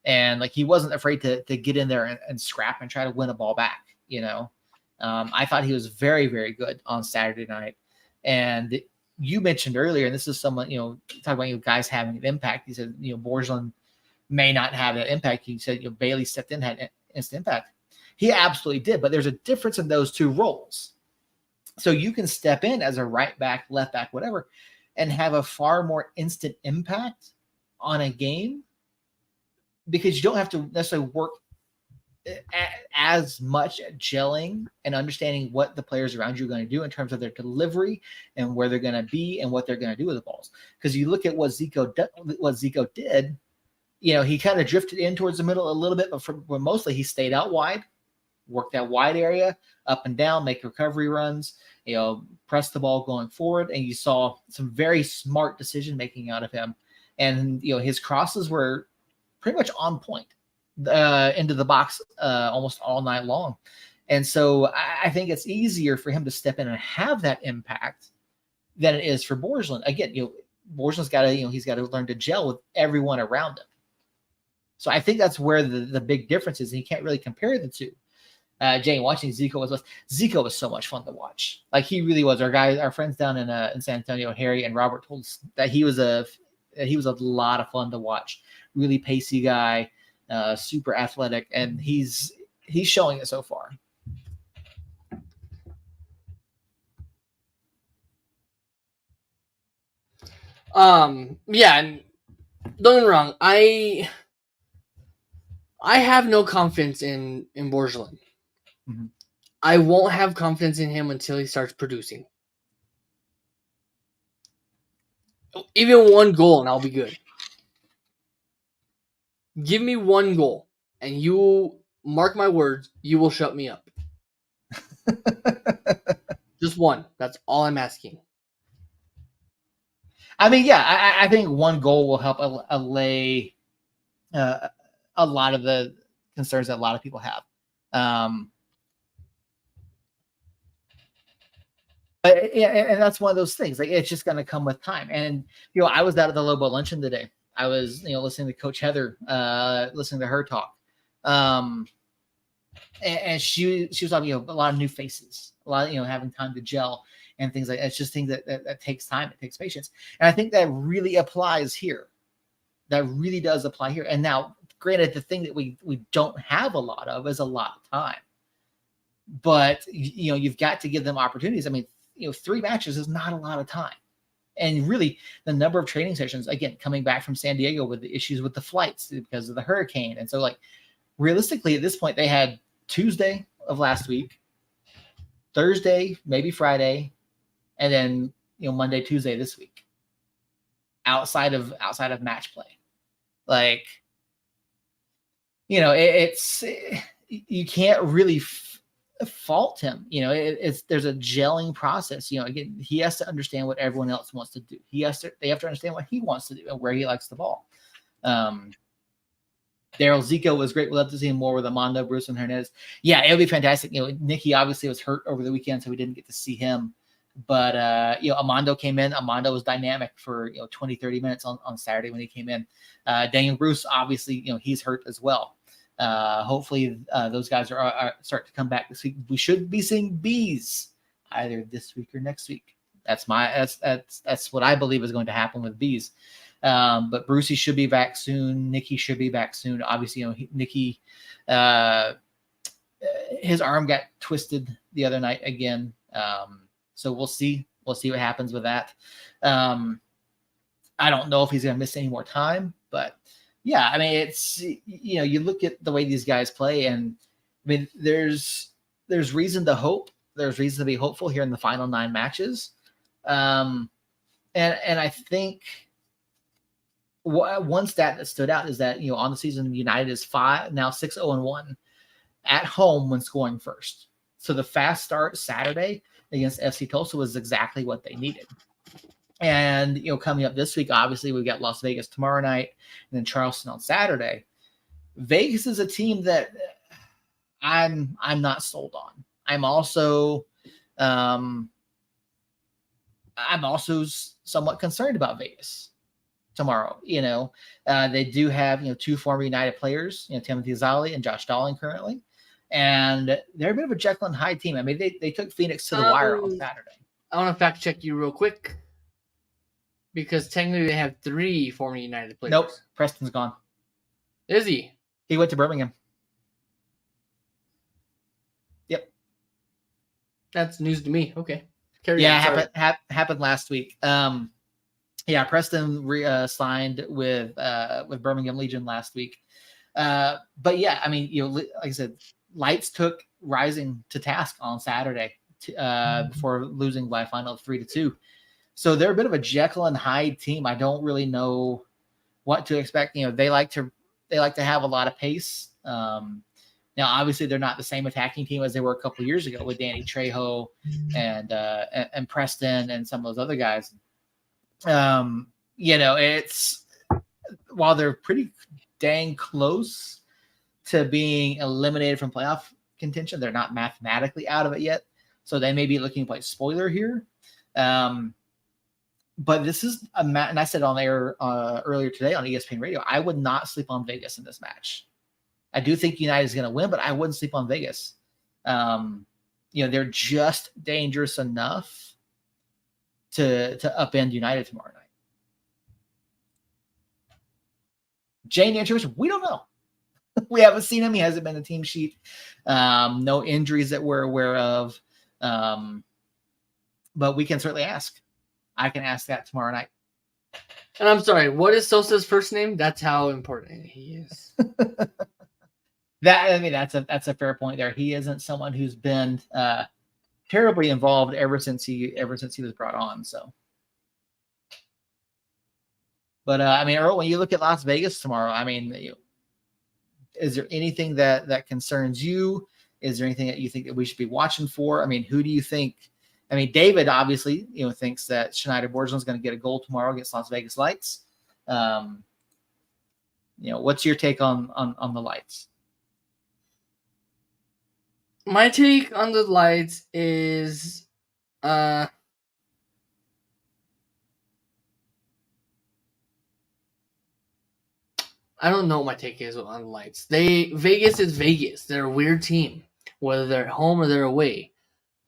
And he wasn't afraid to get in there and scrap and try to win a ball back. I thought he was very, very good on Saturday night. And you mentioned earlier, and this is someone, talking about guys having an impact. You said, Borgelin may not have that impact. You said, Bailey stepped in, had instant impact. He absolutely did, but there's a difference in those 2 roles. So you can step in as a right back, left back, whatever, and have a far more instant impact on a game, because you don't have to necessarily work as much gelling and understanding what the players around you are going to do in terms of their delivery and where they're going to be and what they're going to do with the balls. Because you look at what Zico did, he kind of drifted in towards the middle a little bit, but mostly he stayed out wide, worked that wide area, up and down, make recovery runs, press the ball going forward, and you saw some very smart decision making out of him. And his crosses were pretty much on point into the box almost all night long. And so I think it's easier for him to step in and have that impact than it is for Borgelin. Again, Borgelin's got to he's got to learn to gel with everyone around him. So I think that's where the big difference is. And you can't really compare the two. Jane, watching Zico was so much fun to watch. Like, he really was. Our friends down in San Antonio, Harry and Robert, told us that he was a lot of fun to watch. Really pacey guy, super athletic, and he's showing it so far. Yeah, and don't get me wrong, I have no confidence in Borgelin. Mm-hmm. I won't have confidence in him until he starts producing. Even one goal and I'll be good. Give me one goal and you, mark my words, you will shut me up. Just one. That's all I'm asking. I mean, yeah, I think one goal will help allay a lot of the concerns that a lot of people have. But yeah, and that's one of those things. Like, it's just going to come with time. And I was out at the Lobo luncheon today. I was listening to Coach Heather, listening to her talk, and she was talking a lot of new faces, a lot of having time to gel and things like that. It's just things that takes time. It takes patience, and I think that really applies here. That really does apply here. And now, granted, the thing that we don't have a lot of is a lot of time. But you've got to give them opportunities. I mean, 3 matches is not a lot of time. And really, the number of training sessions, again, coming back from San Diego with the issues with the flights because of the hurricane. And so, like, realistically, at this point, they had Tuesday of last week, Thursday, maybe Friday, and then Monday, Tuesday this week. Outside of match play, like, it's you can't really fault him. There's a gelling process. Again, he has to understand what everyone else wants to do. They have to understand what he wants to do and where he likes the ball. Daryl Zico was great. We'd love to see him more with Amando, Bruce, and Hernandez. Yeah, it would be fantastic. Nicky obviously was hurt over the weekend, so we didn't get to see him. But Amando came in. Amando was dynamic for 20, 30 minutes on Saturday when he came in. Daniel Bruce, obviously, he's hurt as well. Hopefully those guys are start to come back this week. We should be seeing Bees either this week or next week. That's what I believe is going to happen with Bees. But Brucey should be back soon. Nicky should be back soon. Obviously, Nicky, his arm got twisted the other night again. So we'll see. We'll see what happens with that. I don't know if he's going to miss any more time, but yeah, I mean, it's, you look at the way these guys play, and I mean, there's reason to hope. There's reason to be hopeful here in the final 9 matches. And I think one stat that stood out is that, on the season, United is 6-0-1 at home when scoring first. So the fast start Saturday against FC Tulsa was exactly what they needed. And, coming up this week, obviously, we've got Las Vegas tomorrow night and then Charleston on Saturday. Vegas is a team that I'm not sold on. I'm also somewhat concerned about Vegas tomorrow. They do have, 2 former United players, Timothy Zali and Josh Dowling currently. And they're a bit of a Jekyll and Hyde team. I mean, they took Phoenix to the wire on Saturday. I want to fact check you real quick, because technically they have 3 former United players. Nope, Preston's gone. Is he? He went to Birmingham. Yep. That's news to me. Okay. Happened last week. Preston signed with Birmingham Legion last week. But yeah, I mean, like I said, Lights took Rising to task on Saturday before losing by a final of 3-2. So they're a bit of a Jekyll and Hyde team. I don't really know what to expect. They like to have a lot of pace. Now, obviously, they're not the same attacking team as they were a couple of years ago with Danny Trejo and Preston and some of those other guys. It's while they're pretty dang close to being eliminated from playoff contention, they're not mathematically out of it yet. So they may be looking to play spoiler here. But this is a match, and I said on air earlier today on ESPN Radio, I would not sleep on Vegas in this match. I do think United is going to win, but I wouldn't sleep on Vegas. They're just dangerous enough to upend United tomorrow night. Jane Antonovich, we don't know. We haven't seen him. He hasn't been in the team sheet. No injuries that we're aware of. But we can certainly ask. I can ask that tomorrow night. And I'm sorry, what is Sosa's first name? That's how important he is. That's a fair point there. He isn't someone who's been terribly involved ever since he was brought on. So, but Earl, when you look at Las Vegas tomorrow, is there anything that concerns you? Is there anything that you think that we should be watching for? Who do you think? David obviously, thinks that Schneider Borgelin is going to get a goal tomorrow against Las Vegas Lights. What's your take on the Lights? My take on the Lights is, I don't know what my take is on the Lights. Vegas is Vegas. They're a weird team, whether they're at home or they're away.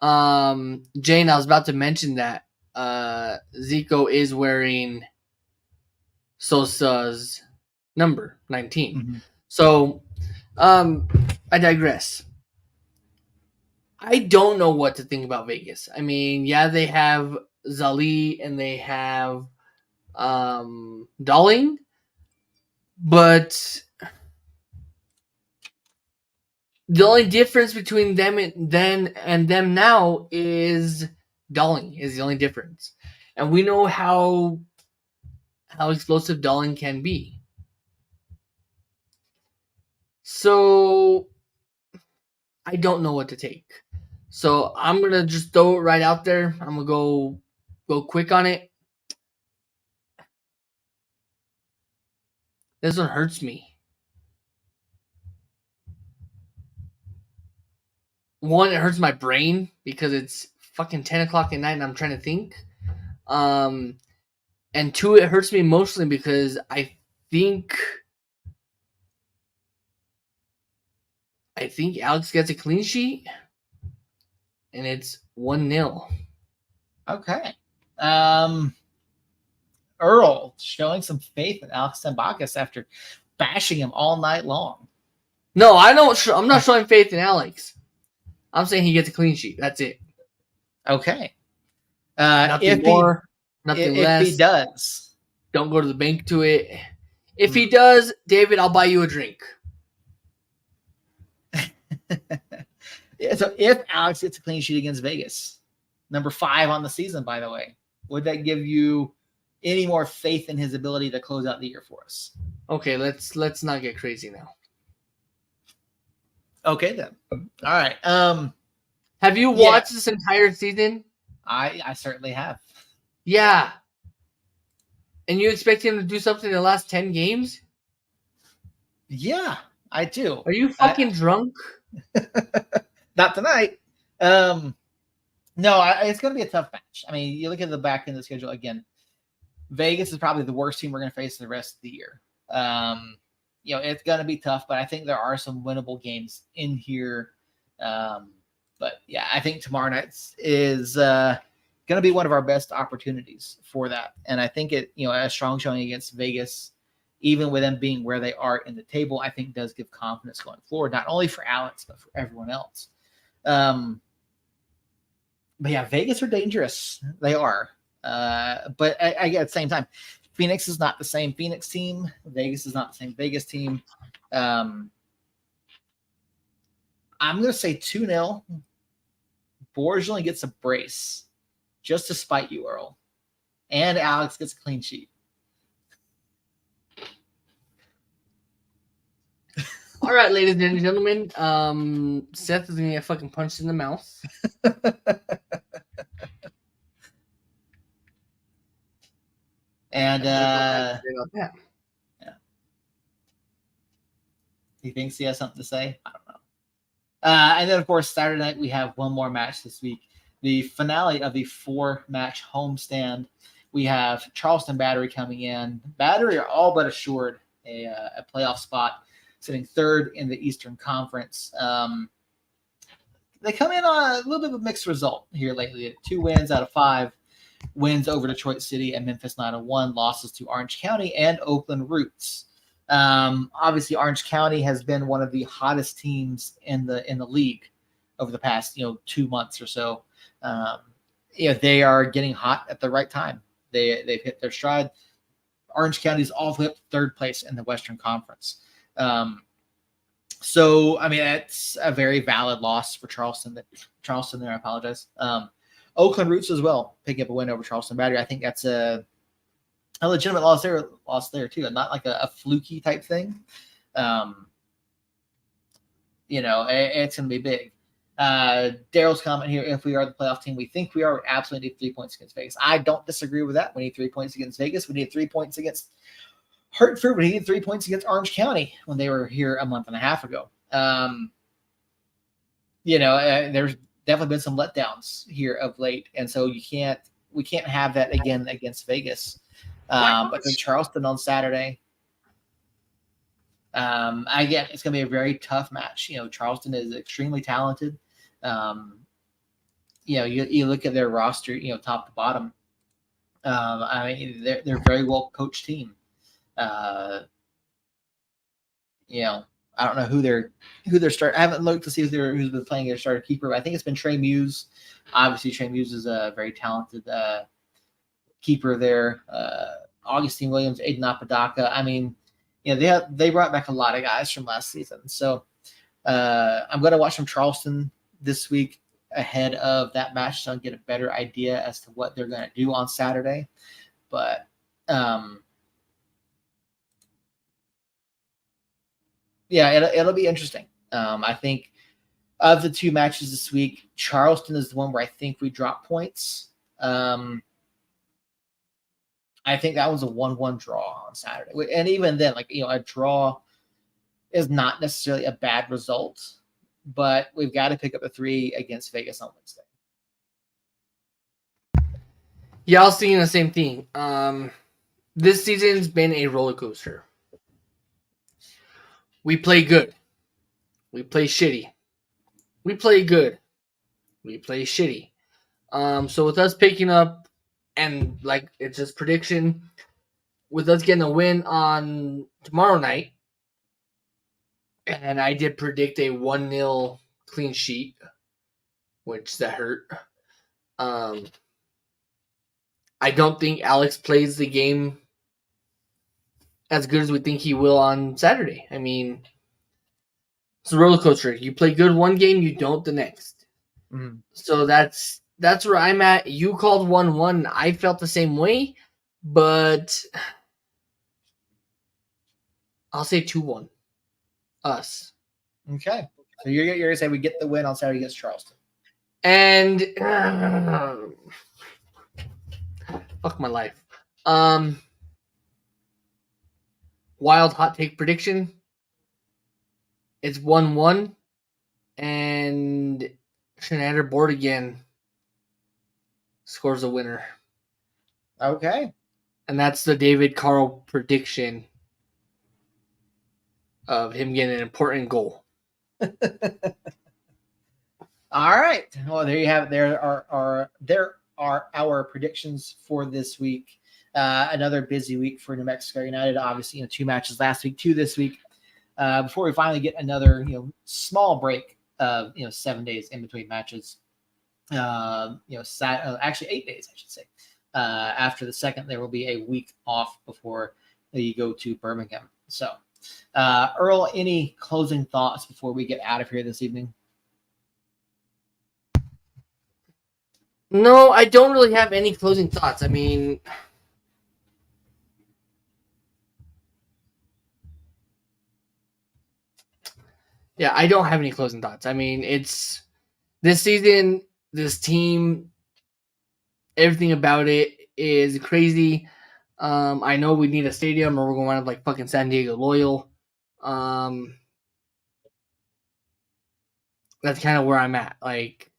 Jane, I was about to mention that Zico is wearing Sosa's number 19. Mm-hmm. So, I digress. I don't know what to think about Vegas. They have Zali and they have Darling, but the only difference between them and them now is Darling is the only difference. And we know how explosive Darling can be. So I don't know what to take. So I'm going to just throw it right out there. I'm going to go quick on it. This one hurts me. One, it hurts my brain because it's fucking 10 o'clock at night and I'm trying to think. And two, it hurts me emotionally because I think Alex gets a clean sheet. And it's 1-0. Okay. Earl showing some faith in Alex Tambakis after bashing him all night long. No, I'm not showing faith in Alex. I'm saying he gets a clean sheet. That's it. Okay. Nothing more, nothing less. If he does. Don't go to the bank to it. If he does, David, I'll buy you a drink. So if Alex gets a clean sheet against Vegas, number 5 on the season, by the way, would that give you any more faith in his ability to close out the year for us? Okay, let's not get crazy now. Okay, then. All right. Have you watched this entire season? I certainly have. Yeah. And you expect him to do something in the last 10 games? Yeah, I do. Are you fucking drunk? Not tonight. No, it's going to be a tough match. You look at the back end of the schedule again. Vegas is probably the worst team we're going to face the rest of the year. It's going to be tough, but I think there are some winnable games in here. But yeah, I think tomorrow night is going to be one of our best opportunities for that. And I think a strong showing against Vegas, even with them being where they are in the table, I think does give confidence going forward, not only for Alex, but for everyone else. But yeah, Vegas are dangerous. They are. But I at the same time, Phoenix is not the same Phoenix team. Vegas is not the same Vegas team. I'm going to say 2-0. Borgelin gets a brace just to spite you, Earl. And Alex gets a clean sheet. All right, ladies and gentlemen. Seth is going to get fucking punched in the mouth. And Yeah. He thinks he has something to say. I don't know. And then, of course, Saturday night, we have one more match this week. The finale of the 4-match homestand. We have Charleston Battery coming in. Battery are all but assured a playoff spot, sitting third in the Eastern Conference. They come in on a little bit of a mixed result here lately. 2 wins out of 5. Wins over Detroit City and Memphis 901. Losses to Orange County and Oakland Roots. Obviously, Orange County has been one of the hottest teams in the league over the past 2 months or so. They are getting hot at the right time. They've hit their stride. Orange County's all the way up to 3rd place in the Western Conference. So I mean that's a very valid loss for Charleston. There, I apologize. Oakland Roots as well, picking up a win over Charleston Battery. I think that's a legitimate loss there too, and not like a fluky type thing. It's going to be big. Daryl's comment here: if we are the playoff team, we think we are. We absolutely need 3 points against Vegas. I don't disagree with that. We need 3 points against Vegas. We need 3 points against Hartford. We needed 3 points against Orange County when they were here a month and a half ago. There's definitely been some letdowns here of late, and so we can't have that again against Vegas. But then Charleston on Saturday. Again, it's going to be a very tough match. Charleston is extremely talented. You look at their roster, top to bottom. I mean, they're a very well coached team. I don't know who they're starting. I haven't looked to see who's been playing their starter keeper. But I think it's been Trey Muse. Obviously, Trey Muse is a very talented keeper there. Augustine Williams, Aiden Apodaca. I mean, they brought back a lot of guys from last season. So I'm going to watch from Charleston this week ahead of that match, so I'll get a better idea as to what they're going to do on Saturday. But it'll be interesting. I think of the 2 matches this week, Charleston is the one where I think we drop points. I think that was a 1-1 draw on Saturday. And even then, a draw is not necessarily a bad result, but we've got to pick up a 3 against Vegas on Wednesday. Yeah, I was thinking the same thing. This season's been a roller coaster. We play good. We play shitty. We play good. We play shitty. So with us picking up, and it's just prediction, with us getting a win on tomorrow night, and I did predict a 1-0 clean sheet, which that hurt. I don't think Alex plays the game as good as we think he will on Saturday. I mean, it's a roller coaster. You play good one game, you don't the next. Mm-hmm. So that's where I'm at. You called 1-1. I felt the same way, but I'll say 2-1. Us. Okay. So you're going to say we get the win on Saturday against Charleston. And fuck my life. Wild hot take prediction. It's 1-1. And Schneider board again scores a winner. Okay. And that's the David Carl prediction of him getting an important goal. All right. Well, there you have it. There are our predictions for this week. Another busy week for New Mexico United. Obviously, 2 matches last week, 2 this week. Before we finally get another, small break of 7 days in between matches. Actually 8 days, I should say. after the 2nd, there will be a week off before you go to Birmingham. So, Earl, any closing thoughts before we get out of here this evening? No, I don't really have any closing thoughts. I mean, yeah, I don't have any closing thoughts. I mean, it's this season, this team, everything about it is crazy. I know we need a stadium or we're going to wind up like fucking San Diego Loyal. That's kind of where I'm at. Like,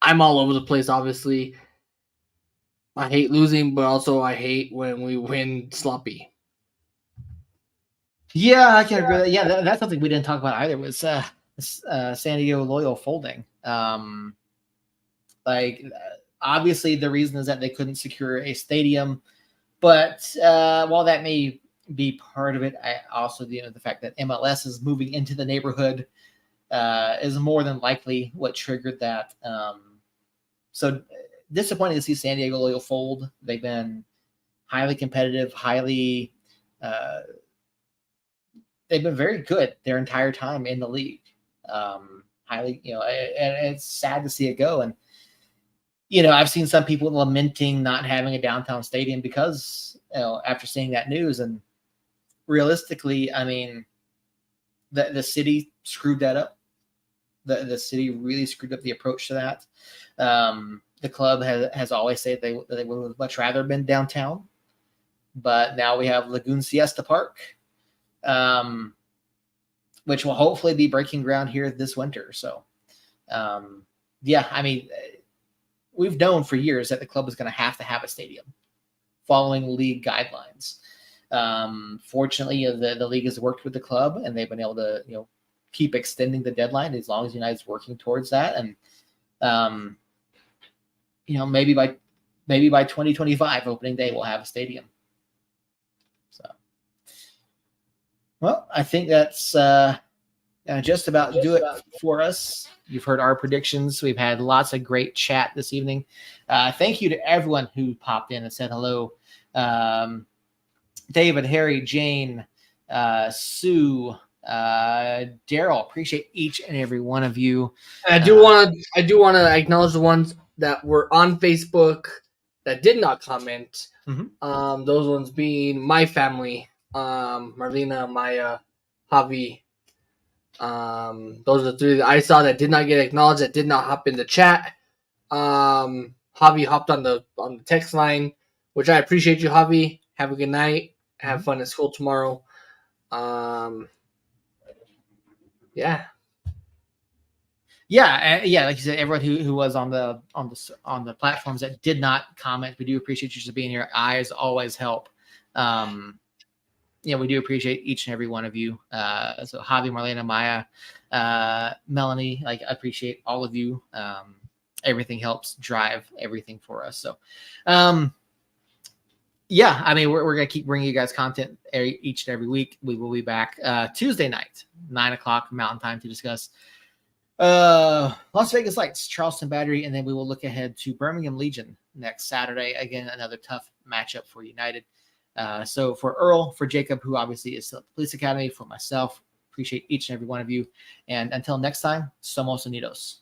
I'm all over the place, obviously. I hate losing, but also I hate when we win sloppy. Yeah, I can agree with that. Yeah, that's something we didn't talk about either, was San Diego Loyal folding. Obviously, the reason is that they couldn't secure a stadium. But while that may be part of it, I also, the fact that MLS is moving into the neighborhood is more than likely what triggered that. So disappointing to see San Diego Loyal fold. They've been highly competitive, they've been very good their entire time in the league. And it's sad to see it go. And, I've seen some people lamenting not having a downtown stadium because, after seeing that news, and realistically, I mean, the city screwed that up. The city really screwed up the approach to that. The club has always said they would much rather been downtown, but now we have Lagoon Siesta Park, which will hopefully be breaking ground here this winter. So, I mean, we've known for years that the club is going to have a stadium following league guidelines. Fortunately, the league has worked with the club and they've been able to, keep extending the deadline as long as United's working towards that. And, maybe by 2025 opening day, we'll have a stadium. So, well, I think that's just about do it for us. You've heard our predictions. We've had lots of great chat this evening. Thank you to everyone who popped in and said hello. David, Harry, Jane, Sue, Daryl, appreciate each and every one of you. And I do want to acknowledge the ones that were on Facebook that did not comment. Mm-hmm. Those ones being my family, Marlena, Maya, Javi. Those are the three that I saw that did not get acknowledged, that did not hop in the chat. Javi hopped on the text line, which I appreciate you, Javi. Have a good night. Have fun at school tomorrow. Yeah. Like you said, everyone who was on the platforms that did not comment, we do appreciate you just being here. Eyes always help. We do appreciate each and every one of you. So Javi, Marlena, Maya, Melanie, I appreciate all of you. Everything helps drive everything for us. So, I mean, we're going to keep bringing you guys content each and every week. We will be back Tuesday night, 9:00 Mountain Time, to discuss Las Vegas Lights, Charleston Battery, and then we will look ahead to Birmingham Legion next Saturday. Again, another tough matchup for United. So for Earl, for Jacob, who obviously is still at the Police Academy, for myself, appreciate each and every one of you. And until next time, Somos Unidos.